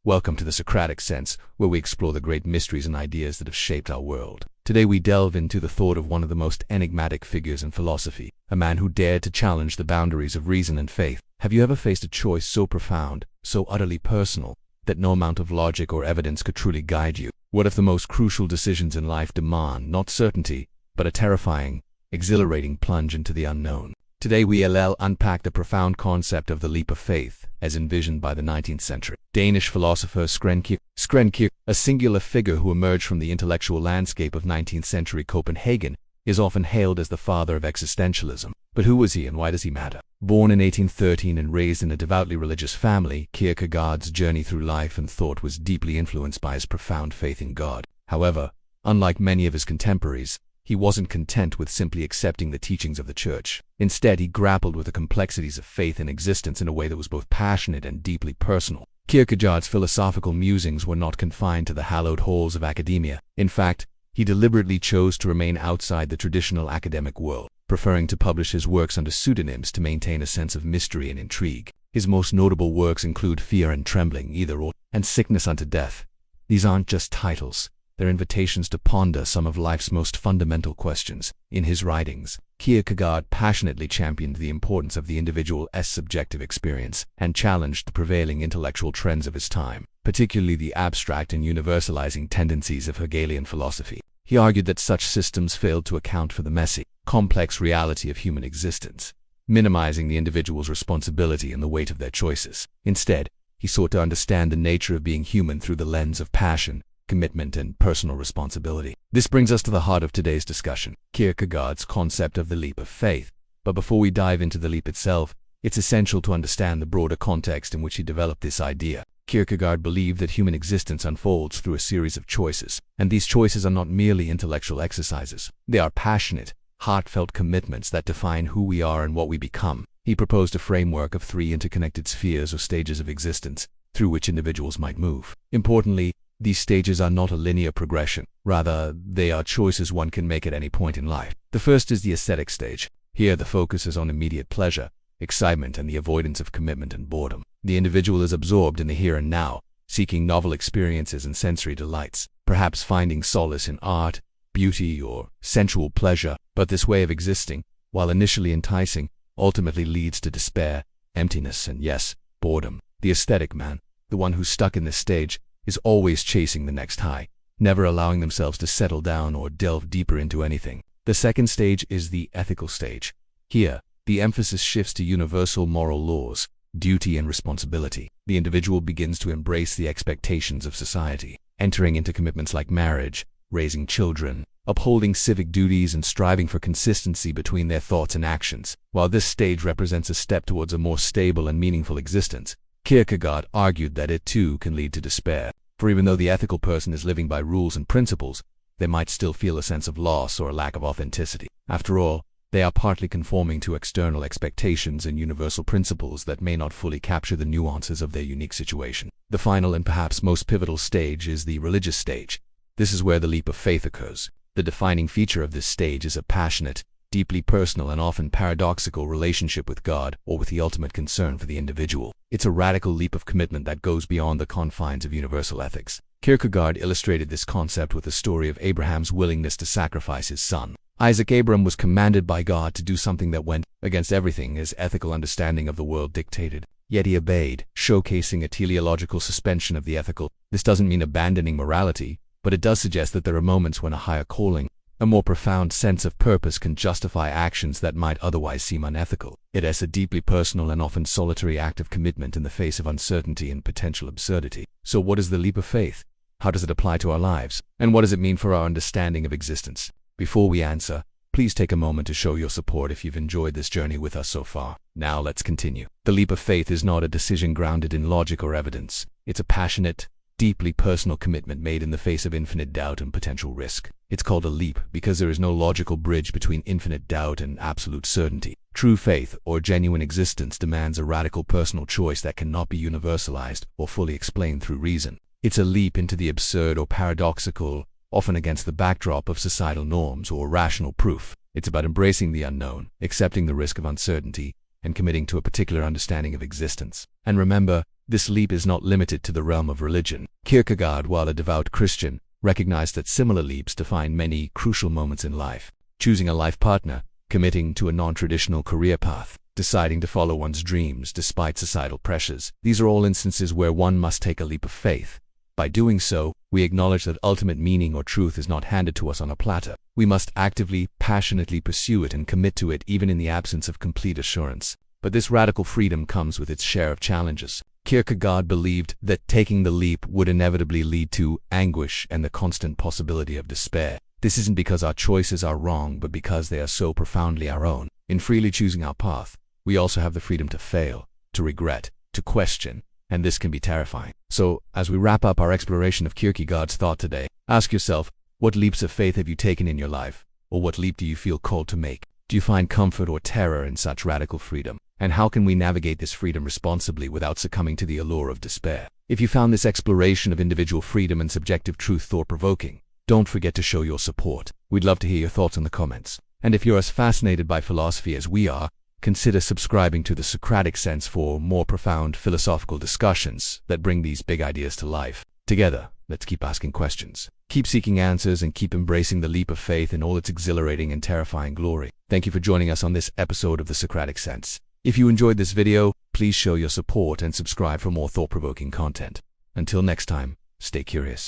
Welcome to the Socratic Sense, where we explore the great mysteries and ideas that have shaped our world. Today we delve into the thought of one of the most enigmatic figures in philosophy, a man who dared to challenge the boundaries of reason and faith. Have you ever faced a choice so profound, so utterly personal, that no amount of logic or evidence could truly guide you? What if the most crucial decisions in life demand not certainty, but a terrifying, exhilarating plunge into the unknown? Today we'll unpack the profound concept of the leap of faith, as envisioned by the 19th century Danish philosopher Kierkegaard, a singular figure who emerged from the intellectual landscape of 19th century Copenhagen, is often hailed as the father of existentialism. But who was he and why does he matter? Born in 1813 and raised in a devoutly religious family, Kierkegaard's journey through life and thought was deeply influenced by his profound faith in God. However, unlike many of his contemporaries, he wasn't content with simply accepting the teachings of the church. Instead, he grappled with the complexities of faith and existence in a way that was both passionate and deeply personal. Kierkegaard's philosophical musings were not confined to the hallowed halls of academia. In fact, he deliberately chose to remain outside the traditional academic world, preferring to publish his works under pseudonyms to maintain a sense of mystery and intrigue. His most notable works include Fear and Trembling, Either or, and Sickness unto Death. These aren't just titles. They're invitations to ponder some of life's most fundamental questions. In his writings, Kierkegaard passionately championed the importance of the individual's subjective experience and challenged the prevailing intellectual trends of his time, particularly the abstract and universalizing tendencies of Hegelian philosophy. He argued that such systems failed to account for the messy, complex reality of human existence, minimizing the individual's responsibility and the weight of their choices. Instead, he sought to understand the nature of being human through the lens of passion, commitment, and personal responsibility. This brings us to the heart of today's discussion, Kierkegaard's concept of the leap of faith. But before we dive into the leap itself, it's essential to understand the broader context in which he developed this idea. Kierkegaard believed that human existence unfolds through a series of choices, and these choices are not merely intellectual exercises. They are passionate, heartfelt commitments that define who we are and what we become. He proposed a framework of three interconnected spheres or stages of existence, through which individuals might move. Importantly, these stages are not a linear progression. Rather, they are choices one can make at any point in life. The first is the aesthetic stage. Here, the focus is on immediate pleasure, excitement, and the avoidance of commitment and boredom. The individual is absorbed in the here and now, seeking novel experiences and sensory delights, perhaps finding solace in art, beauty, or sensual pleasure. But this way of existing, while initially enticing, ultimately leads to despair, emptiness, and yes, boredom. The aesthetic man, the one who's stuck in this stage, is always chasing the next high, never allowing themselves to settle down or delve deeper into anything. The second stage is the ethical stage. Here, the emphasis shifts to universal moral laws, duty, and responsibility. The individual begins to embrace the expectations of society, entering into commitments like marriage, raising children, upholding civic duties, and striving for consistency between their thoughts and actions. While this stage represents a step towards a more stable and meaningful existence, Kierkegaard argued that it too can lead to despair. For even though the ethical person is living by rules and principles, they might still feel a sense of loss or a lack of authenticity. After all, they are partly conforming to external expectations and universal principles that may not fully capture the nuances of their unique situation. The final and perhaps most pivotal stage is the religious stage. This is where the leap of faith occurs. The defining feature of this stage is a passionate, deeply personal, and often paradoxical relationship with God, or with the ultimate concern for the individual. It's a radical leap of commitment that goes beyond the confines of universal ethics. Kierkegaard illustrated this concept with the story of Abraham's willingness to sacrifice his son. Isaac. Abram was commanded by God to do something that went against everything his ethical understanding of the world dictated. Yet he obeyed, showcasing a teleological suspension of the ethical. This doesn't mean abandoning morality, but it does suggest that there are moments when a higher calling, a more profound sense of purpose, can justify actions that might otherwise seem unethical. It is a deeply personal and often solitary act of commitment in the face of uncertainty and potential absurdity. So what is the leap of faith? How does it apply to our lives? And what does it mean for our understanding of existence? Before we answer, please take a moment to show your support if you've enjoyed this journey with us so far. Now let's continue. The leap of faith is not a decision grounded in logic or evidence. It's a passionate, deeply personal commitment made in the face of infinite doubt and potential risk. It's called a leap because there is no logical bridge between infinite doubt and absolute certainty. True faith, or genuine existence, demands a radical personal choice that cannot be universalized or fully explained through reason. It's a leap into the absurd or paradoxical, often against the backdrop of societal norms or rational proof. It's about embracing the unknown, accepting the risk of uncertainty, and committing to a particular understanding of existence. And remember, This leap is not limited to the realm of religion. Kierkegaard, while a devout Christian, recognized that similar leaps define many crucial moments in life. Choosing a life partner, committing to a non-traditional career path, deciding to follow one's dreams despite societal pressures. These are all instances where one must take a leap of faith. By doing so, we acknowledge that ultimate meaning or truth is not handed to us on a platter. We must actively, passionately pursue it and commit to it even in the absence of complete assurance. But this radical freedom comes with its share of challenges. Kierkegaard believed that taking the leap would inevitably lead to anguish and the constant possibility of despair. This isn't because our choices are wrong, but because they are so profoundly our own. In freely choosing our path, we also have the freedom to fail, to regret, to question, and this can be terrifying. So, as we wrap up our exploration of Kierkegaard's thought today, ask yourself, what leaps of faith have you taken in your life? Or what leap do you feel called to make? Do you find comfort or terror in such radical freedom? And how can we navigate this freedom responsibly without succumbing to the allure of despair? If you found this exploration of individual freedom and subjective truth thought-provoking, don't forget to show your support. We'd love to hear your thoughts in the comments. And if you're as fascinated by philosophy as we are, consider subscribing to The Socratic Sense for more profound philosophical discussions that bring these big ideas to life. Together, let's keep asking questions, keep seeking answers, and keep embracing the leap of faith in all its exhilarating and terrifying glory. Thank you for joining us on this episode of The Socratic Sense. If you enjoyed this video, please show your support and subscribe for more thought-provoking content. Until next time, stay curious.